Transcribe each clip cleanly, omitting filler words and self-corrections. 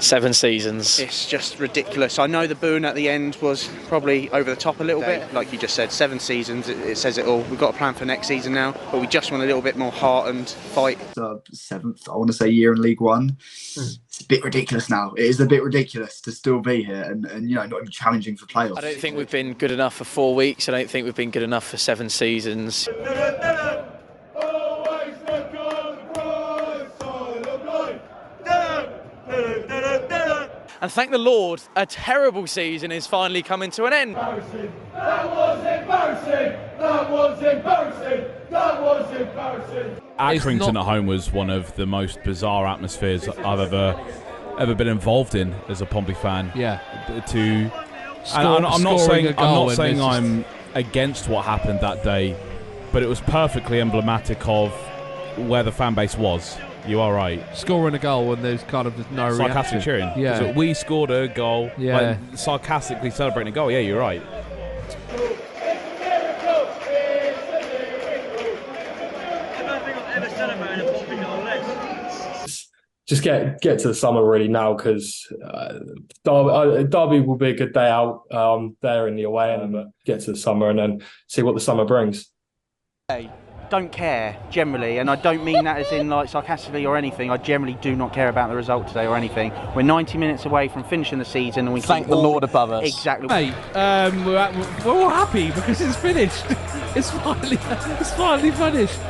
7 seasons. It's just ridiculous. I know the boon at the end was probably over the top a little bit. Like you just said, 7 seasons, it says it all. We've got a plan for next season now, but we just want a little bit more heart and fight. 7th, I want to say, year in League One. It's a bit ridiculous now. It is a bit ridiculous to still be here and not even challenging for playoffs. I don't think we've been good enough for 4 weeks. I don't think we've been good enough for 7 seasons. And thank the Lord, a terrible season is finally coming to an end. That was embarrassing! That was embarrassing! That was embarrassing! Accrington at home was one of the most bizarre atmospheres I've ever been involved in as a Pompey fan. Yeah. I'm not saying I'm against what happened that day, but it was perfectly emblematic of where the fan base was. You are right. Scoring a goal when there's kind of just no reaction. Sarcastic cheering. Yeah. So we scored a goal. Yeah. Like, sarcastically celebrating a goal. Yeah, you're right. Just get to the summer really now, because Derby will be a good day out there in the away end, but get to the summer and then see what the summer brings. Don't care generally, and I don't mean that as in like sarcastically or anything. I generally do not care about the result today or anything. We're 90 minutes away from finishing the season, and we thank the Lord above us. Exactly. Hey, we're all happy because it's finished. It's finally finished.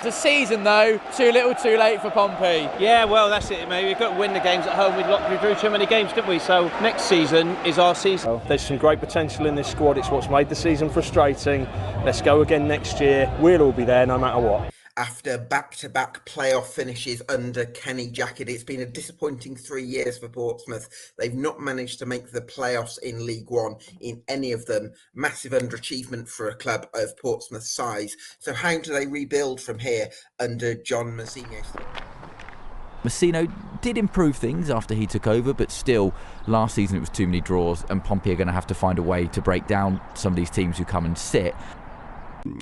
The season, though, too little, too late for Pompey. Yeah, well, that's it, mate. We've got to win the games at home. We drew too many games, didn't we? So next season is our season. There's some great potential in this squad. It's what's made the season frustrating. Let's go again next year. We'll all be there no matter what. After back-to-back playoff finishes under Kenny Jackett, it's been a disappointing 3 years for Portsmouth. They've not managed to make the playoffs in League One in any of them. Massive underachievement for a club of Portsmouth's size. So how do they rebuild from here under John Mousinho? Mousinho did improve things after he took over, but still, last season it was too many draws, and Pompey are going to have to find a way to break down some of these teams who come and sit.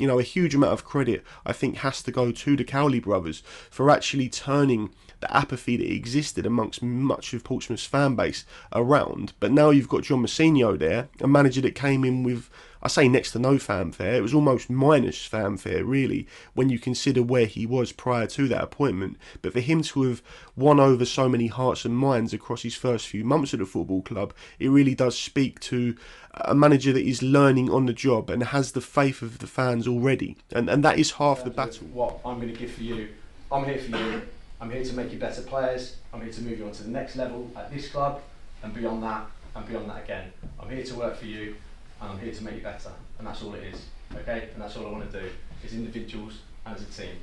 A huge amount of credit, I think, has to go to the Cowley brothers for actually turning the apathy that existed amongst much of Portsmouth's fan base around. But now you've got John Mousinho there, a manager that came in with, I say, next to no fanfare. It was almost minus fanfare, really, when you consider where he was prior to that appointment. But for him to have won over so many hearts and minds across his first few months at the football club, it really does speak to a manager that is learning on the job and has the faith of the fans already. And that is half the battle. What I'm going to give for you, I'm here for you. I'm here to make you better players. I'm here to move you on to the next level at this club and beyond that again. I'm here to work for you and I'm here to make you better. And that's all it is, okay? And that's all I want to do, is individuals and as a team.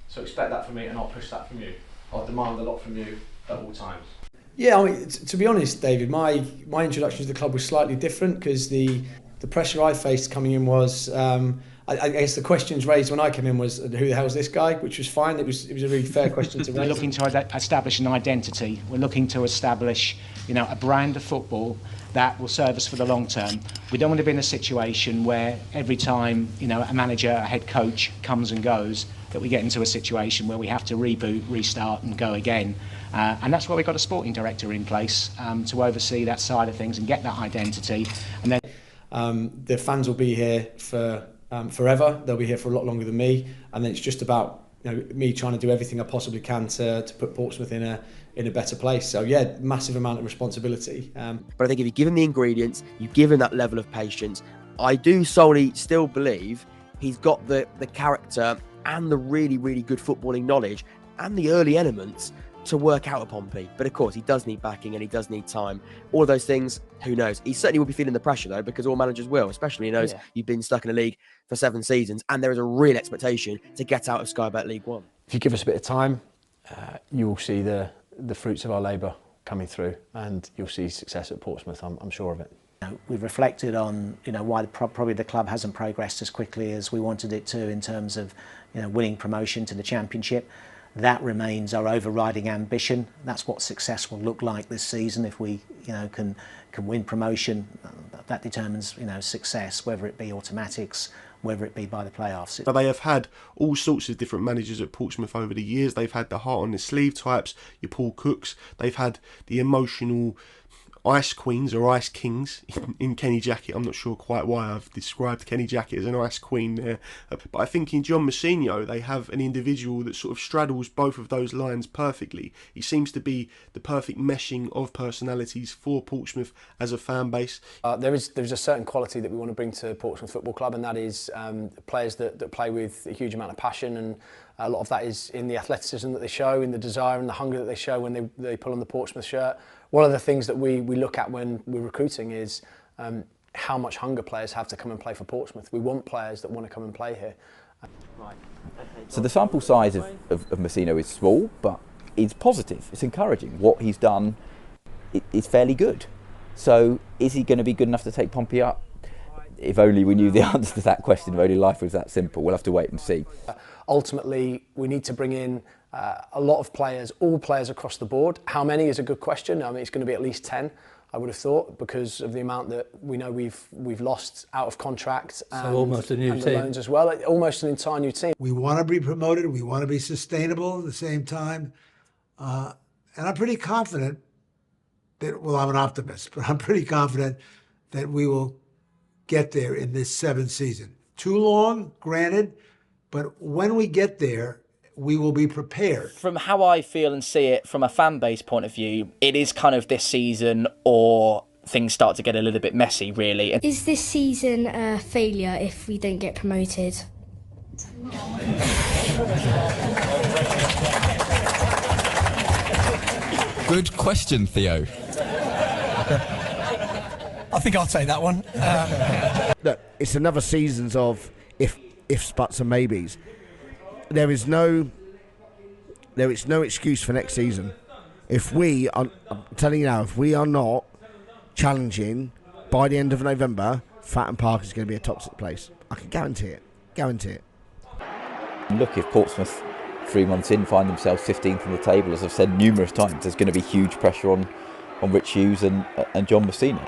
So expect that from me and I'll push that from you. I'll demand a lot from you at all times. Yeah, I mean, to be honest, David, my introduction to the club was slightly different because the pressure I faced coming in was, I guess the questions raised when I came in was, who the hell's this guy? Which was fine. It was a really fair question to raise. We're looking to establish an identity. We're looking to establish, a brand of football that will serve us for the long term. We don't want to be in a situation where every time, a manager, a head coach comes and goes, that we get into a situation where we have to reboot, restart and go again. And that's why we've got a sporting director in place to oversee that side of things and get that identity. And then the fans will be here for forever. They'll be here for a lot longer than me. And then it's just about me trying to do everything I possibly can to put Portsmouth in a better place. So yeah, massive amount of responsibility. But I think if you give him the ingredients, you give him that level of patience, I do solely still believe he's got the character and the really, really good footballing knowledge and the early elements to work out a Pompey. But of course, he does need backing and he does need time. All of those things, who knows? He certainly will be feeling the pressure, though, because all managers will, especially he knows you've been stuck in a league for 7 seasons and there is a real expectation to get out of Sky Bet League One. If you give us a bit of time, you will see the fruits of our labour coming through and you'll see success at Portsmouth, I'm sure of it. We've reflected on why probably the club hasn't progressed as quickly as we wanted it to in terms of winning promotion to the Championship. That remains our overriding ambition. That's what success will look like this season. If we, can win promotion, that determines, success, whether it be automatics, whether it be by the playoffs. They have had all sorts of different managers at Portsmouth over the years. They've had the heart on the sleeve types, your Paul Cooks. They've had the emotional ice queens or ice kings in Kenny Jackett. I'm not sure quite why I've described Kenny Jackett as an ice queen there. But I think in John Mousinho, they have an individual that sort of straddles both of those lines perfectly. He seems to be the perfect meshing of personalities for Portsmouth as a fan base. There's a certain quality that we want to bring to Portsmouth Football Club, and that is players that play with a huge amount of passion, and a lot of that is in the athleticism that they show, in the desire and the hunger that they show when they pull on the Portsmouth shirt. One of the things that we look at when we're recruiting is how much hunger players have to come and play for Portsmouth. We want players that want to come and play here. So the sample size of Mousinho is small, but it's positive, it's encouraging. What he's done is fairly good. So is he going to be good enough to take Pompey up? If only we knew the answer to that question, if only life was that simple. We'll have to wait and see. Ultimately, we need to bring in a lot of players, all players across the board. How many is a good question. I mean, it's going to be at least 10, I would have thought, because of the amount that we know we've lost out of contract and, so almost a new team. Loans as well. Almost an entire new team. We want to be promoted. We want to be sustainable at the same time. And I'm pretty confident that, well, I'm an optimist, but I'm pretty confident that we will get there in this 7th season. Too long, granted, but when we get there, we will be prepared. From how I feel and see it from a fan base point of view, it is kind of this season or things start to get a little bit messy, really. Is this season a failure if we don't get promoted? Good question, Theo. I think I'll take that one. Look, it's another seasons of ifs, buts and maybes. There is no excuse for next season. If we are, I'm telling you now, if we are not challenging by the end of November, Fratton Park is going to be a toxic place. I can guarantee it. Guarantee it. Look, if Portsmouth 3 months in find themselves 15th in the table, as I've said numerous times, there's going to be huge pressure on Rich Hughes and John Mousinho.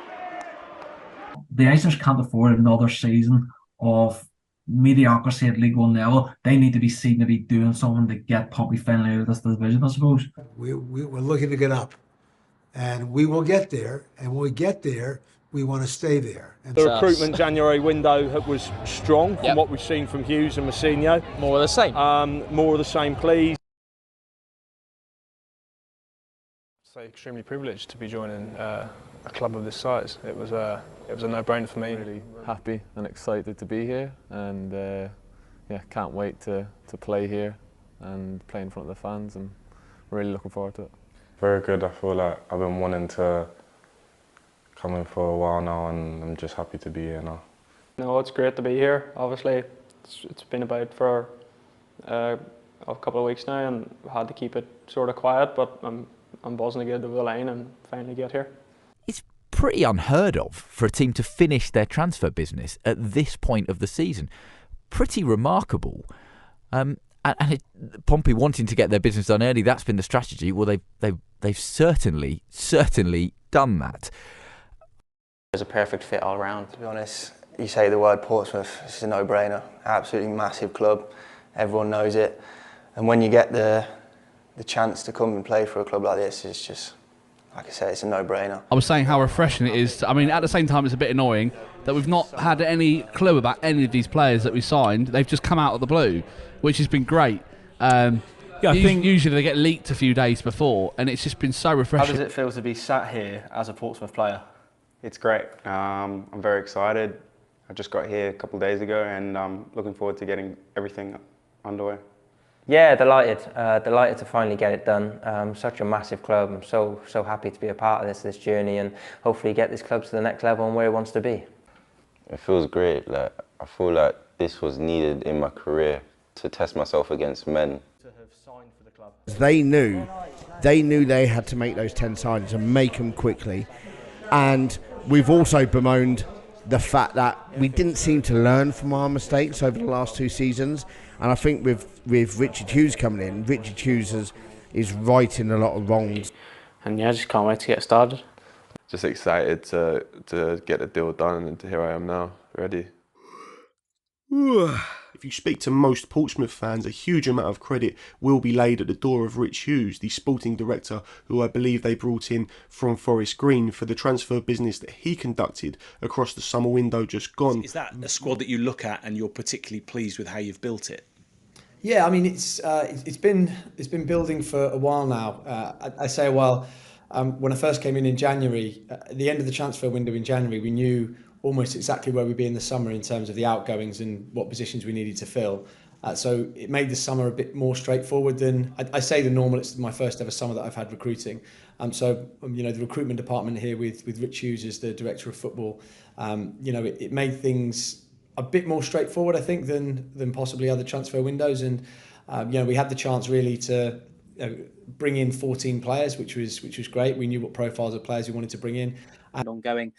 The Islanders can't afford another season of mediocrity at League One level. They need to be seen to be doing something to get Pompey finally out of this division, I suppose. We're looking to get up, and we will get there. And when we get there, we want to stay there. And the recruitment January window was strong from what we've seen from Hughes and Mousinho. More of the same. More of the same, please. So extremely privileged to be joining a club of this size. It was a no-brainer for me. Really happy and excited to be here, and can't wait to play here and play in front of the fans, and really looking forward to it. Very good. I feel like I've been wanting to come in for a while now, and I'm just happy to be here now. No, it's great to be here. Obviously, it's been about for a couple of weeks now, and I had to keep it sort of quiet, but I'm buzzing to get over the line and finally get here. It's pretty unheard of for a team to finish their transfer business at this point of the season. Pretty remarkable. Pompey wanting to get their business done early, that's been the strategy. Well, they've certainly done that. It's a perfect fit all round, to be honest. You say the word Portsmouth, it's a no-brainer. Absolutely massive club, everyone knows it. And when you get the chance to come and play for a club like this, it's just, like I say, it's a no-brainer. I was saying how refreshing it is. I mean, at the same time, it's a bit annoying that we've not had any clue about any of these players that we signed. They've just come out of the blue, which has been great. I think usually they get leaked a few days before, and it's just been so refreshing. How does it feel to be sat here as a Portsmouth player? It's great. I'm very excited. I just got here a couple of days ago, and I'm looking forward to getting everything underway. Yeah, delighted to finally get it done. Such a massive club. I'm so happy to be a part of this journey, and hopefully get this club to the next level and where it wants to be. It feels great. Like, I feel like this was needed in my career to test myself against men. To have signed for the club. They knew they had to make those 10 signings and make them quickly. And we've also bemoaned the fact that we didn't seem to learn from our mistakes over the last 2 seasons. And I think with Richard Hughes coming in, Richard Hughes is righting a lot of wrongs. And yeah, I just can't wait to get started. Just excited to get the deal done, and here I am now, ready. If you speak to most Portsmouth fans, a huge amount of credit will be laid at the door of Rich Hughes, the sporting director who I believe they brought in from Forest Green, for the transfer business that he conducted across the summer window just gone. Is that a squad that you look at and you're particularly pleased with how you've built it? Yeah, I mean it's been building for a while now. I say a while. When I first came in January, at the end of the transfer window in January, we knew almost exactly where we'd be in the summer in terms of the outgoings and what positions we needed to fill. So it made the summer a bit more straightforward than, I say the normal, it's my first ever summer that I've had recruiting. So, the recruitment department here with Rich Hughes as the director of football, it made things a bit more straightforward, I think, than possibly other transfer windows. And, we had the chance really to bring in 14 players, which was great. We knew what profiles of players we wanted to bring in. And ongoing.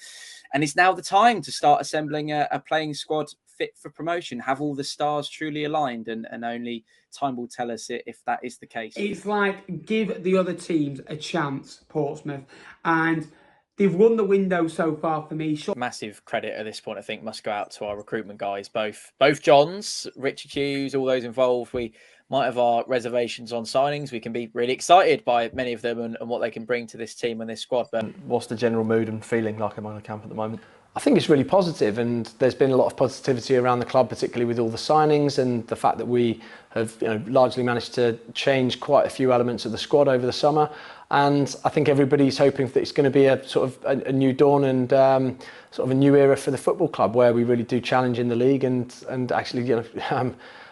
And it's now the time to start assembling a playing squad fit for promotion. Have all the stars truly aligned? And only time will tell us if that is the case. It's like, give the other teams a chance, Portsmouth. And they've run the window so far for me. Massive credit at this point, I think, must go out to our recruitment guys, both Johns, Richard Hughes, all those involved. We might have our reservations on signings. We can be really excited by many of them and what they can bring to this team and this squad. But what's the general mood and feeling like among the camp at the moment? I think it's really positive, and there's been a lot of positivity around the club, particularly with all the signings and the fact that we have largely managed to change quite a few elements of the squad over the summer. And I think everybody's hoping that it's going to be a sort of a new dawn and sort of a new era for the football club, where we really do challenge in the league and actually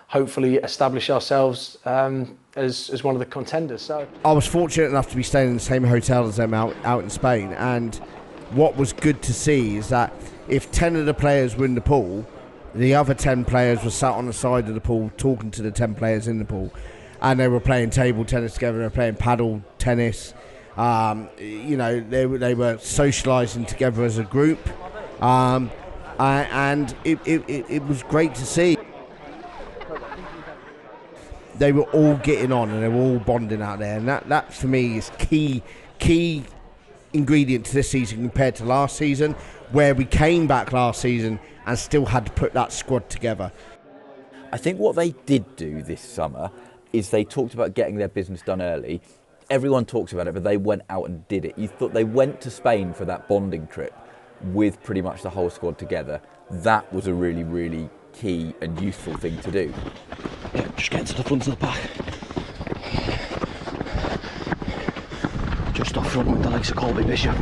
hopefully establish ourselves as one of the contenders. So I was fortunate enough to be staying in the same hotel as them out in Spain, and what was good to see is that if 10 of the players were in the pool, the other 10 players were sat on the side of the pool talking to the 10 players in the pool, and they were playing table tennis together, they were playing paddle tennis, they were socialising together as a group, and it was great to see. They were all getting on and they were all bonding out there, and that for me is key ingredient to this season compared to last season, where we came back last season and still had to put that squad together. I think what they did do this summer is they talked about getting their business done early. Everyone talks about it, but they went out and did it. You thought they went to Spain for that bonding trip with pretty much the whole squad together. That was a really, really key and useful thing to do. Yeah, just getting to the front of the pack. Just off front with the likes of Colby Bishop.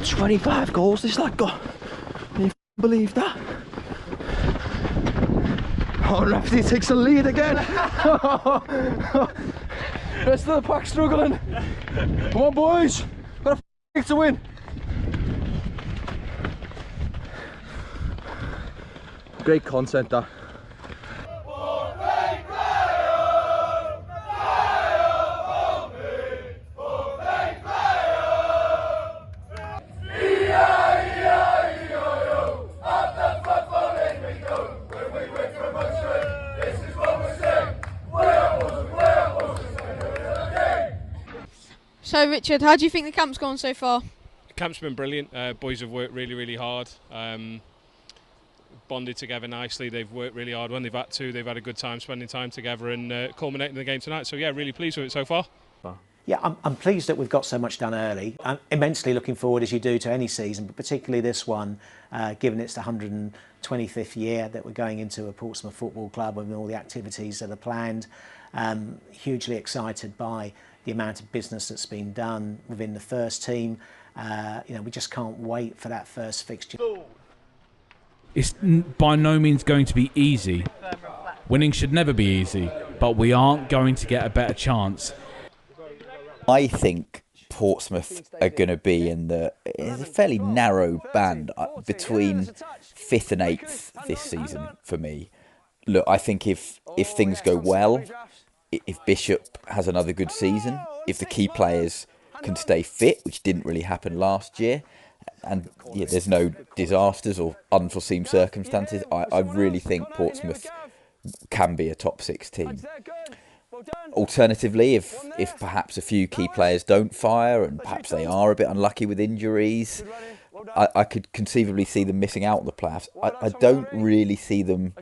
25 goals this lad got. Can you believe that? Oh, Lefty takes the lead again. Rest of the pack struggling. Come on, boys. Got a to win. Great content, that. So Richard, how do you think the camp's gone so far? The camp's been brilliant. Boys have worked really, really hard. Bonded together nicely. They've worked really hard when they've had to. They've had a good time spending time together and culminating the game tonight. So yeah, really pleased with it so far. Yeah, I'm pleased that we've got so much done early. I'm immensely looking forward, as you do, to any season, but particularly this one, given it's the 125th year that we're going into a Portsmouth Football Club and all the activities that are planned. Hugely excited by the amount of business that's been done within the first team. We just can't wait for that first fixture. It's by no means going to be easy. Winning should never be easy, but we aren't going to get a better chance. I think Portsmouth are going to be in a fairly narrow band between 5th and 8th this season for me. Look, I think if things go well, if Bishop has another good season, if the key players can stay fit, which didn't really happen last year, and yeah, there's no disasters or unforeseen circumstances, I really think Portsmouth can be a top 6 team. Alternatively, if perhaps a few key players don't fire and perhaps they are a bit unlucky with injuries, I could conceivably see them missing out on the playoffs. I don't really see them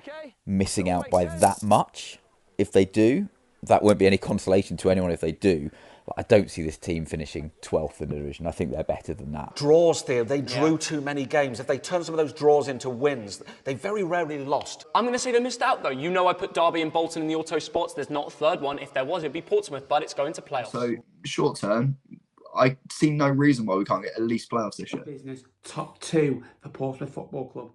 missing out by that much. If they do, that won't be any consolation to anyone if they do. I don't see this team finishing 12th in the division. I think they're better than that. Draws, Theo. They drew too many games. If they turn some of those draws into wins, they very rarely lost. I'm going to say they missed out, though. You know I put Derby and Bolton in the auto spots. There's not a third one. If there was, it'd be Portsmouth, but it's going to playoffs. So, short term, I see no reason why we can't get at least playoffs this year. Business top 2 for Portsmouth Football Club.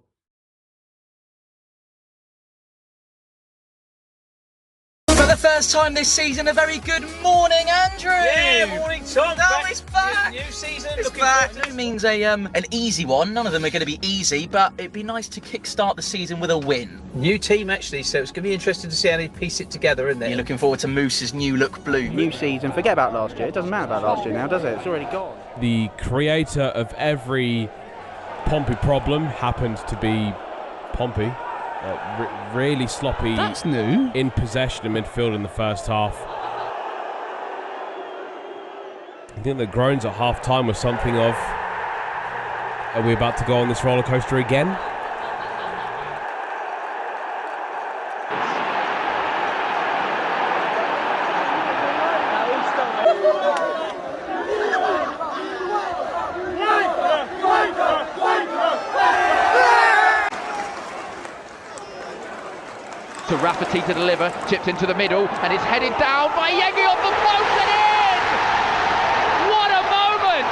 For the first time this season, a very good morning, Andrew. Yeah, morning, Tom. Oh, it's back. New season. It's back. It means an easy one. None of them are going to be easy, but it'd be nice to kick-start the season with a win. New team, actually, so it's going to be interesting to see how they piece it together, isn't it? You're looking forward to Moose's new look blue. New season. Forget about last year. It doesn't matter about last year now, does it? It's already gone. The creator of every Pompey problem happened to be Pompey. Really sloppy. That's new. In possession and midfield in the first half. I think the groans at half time was something of, are we about to go on this roller coaster again? To Rafferty to deliver, chipped into the middle, and it's headed down by Yengi off the post and in! What a moment!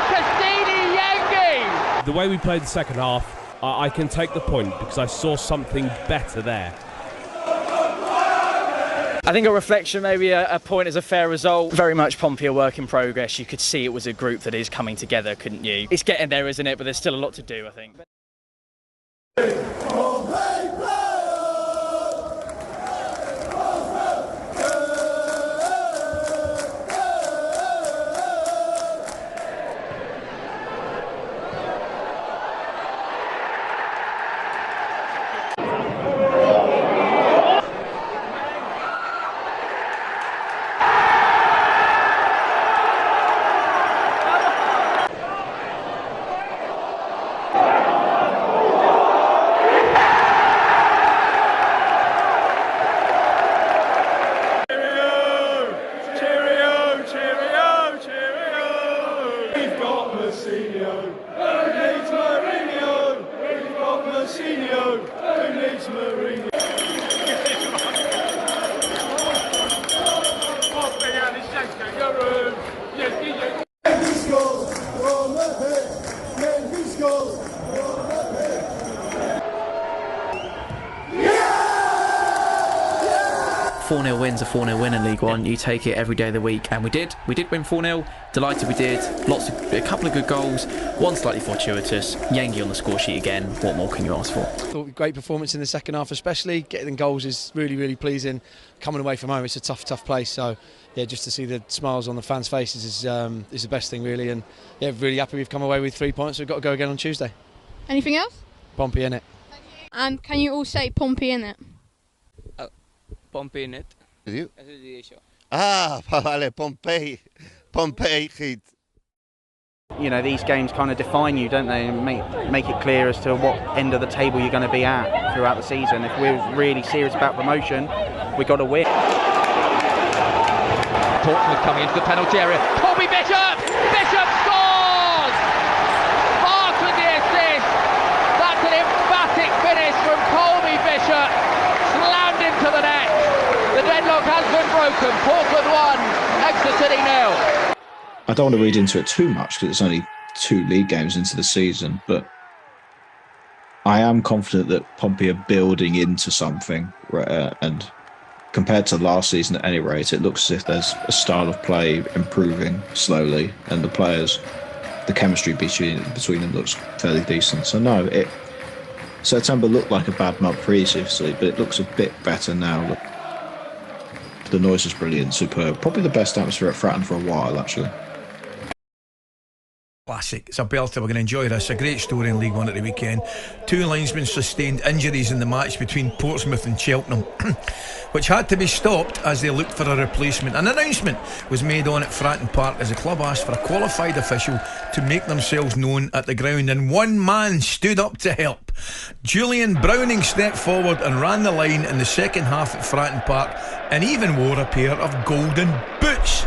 Cassini Yengi! The way we played the second half, I can take the point because I saw something better there. I think a reflection, maybe a point is a fair result. Very much Pompey a work in progress. You could see it was a group that is coming together, couldn't you? It's getting there, isn't it? But there's still a lot to do, I think. Mousinho, who needs Mourinho? We've got Mousinho, who needs Mourinho? Four 0 wins a 4-0 win in League One. You take it every day of the week, and we did win 4-0. Delighted we did. A couple of good goals, one slightly fortuitous. Yengi on the score sheet again. What more can you ask for? Thought great performance in the second half, especially getting goals is really pleasing. Coming away from home, it's a tough place. So yeah, just to see the smiles on the fans' faces is the best thing really. And yeah, really happy we've come away with 3 points. We've got to go again on Tuesday. Anything else? Pompey in it. And can you all say Pompey in it? Pompey in it. You? Vale, Pompey. Pompey hit. You know, these games kind of define you, don't they? And make it clear as to what end of the table you're going to be at throughout the season. If we're really serious about promotion, we've got to win. Portsmouth coming into the penalty area. Colby Bishop! Bishop scores! Barton the assist! That's an emphatic finish from Colby Bishop. Slammed into the net. The deadlock has been broken. Portsmouth 1, Exeter City 0. I don't want to read into it too much because it's only 2 league games into the season, but I am confident that Pompey are building into something, and compared to last season at any rate, it looks as if there's a style of play improving slowly, and the players, the chemistry between them looks fairly decent. So no, September looked like a bad month previously, but it looks a bit better now. The noise is brilliant, superb. Probably the best atmosphere at Fratton for a while, actually. Classic. It's a belter. We're going to enjoy this. A great story in League One at the weekend. 2 linesmen sustained injuries in the match between Portsmouth and Cheltenham, which had to be stopped as they looked for a replacement. An announcement was made on at Fratton Park as the club asked for a qualified official to make themselves known at the ground, and one man stood up to help. Julian Browning stepped forward and ran the line in the second half at Fratton Park, and even wore a pair of golden boots.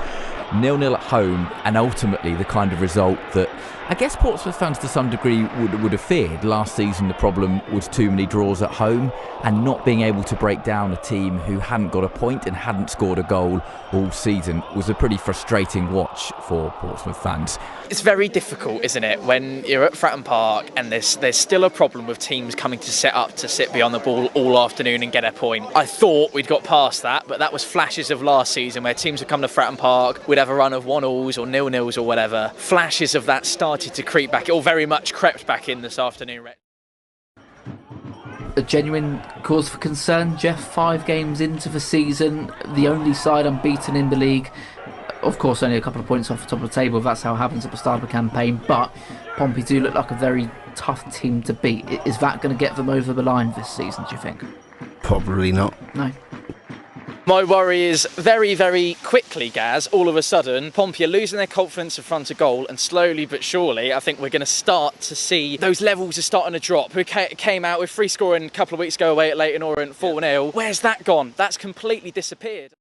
0-0 at home, and ultimately the kind of result that I guess Portsmouth fans to some degree would have feared. Last season the problem was too many draws at home, and not being able to break down a team who hadn't got a point and hadn't scored a goal all season was a pretty frustrating watch for Portsmouth fans. It's very difficult, isn't it, when you're at Fratton Park and there's still a problem with teams coming to set up to sit behind the ball all afternoon and get a point. I thought we'd got past that, but that was flashes of last season where teams would come to Fratton Park, we'd have a run of 1-0s or 0-0s or whatever. Flashes of that started to creep back, or very much crept back in this afternoon. A genuine cause for concern, Jeff. 5 games into the season, the only side unbeaten in the league. Of course, only a couple of points off the top of the table, if that's how it happens at the start of the campaign. But Pompey do look like a very tough team to beat. Is that going to get them over the line this season, do you think? Probably not. No. My worry is very, very quickly, Gaz, all of a sudden, Pompey are losing their confidence in front of goal, and slowly but surely, I think we're going to start to see those levels are starting to drop. We came out with free scoring a couple of weeks ago away at Leyton Orient, 4-0. Where's that gone? That's completely disappeared.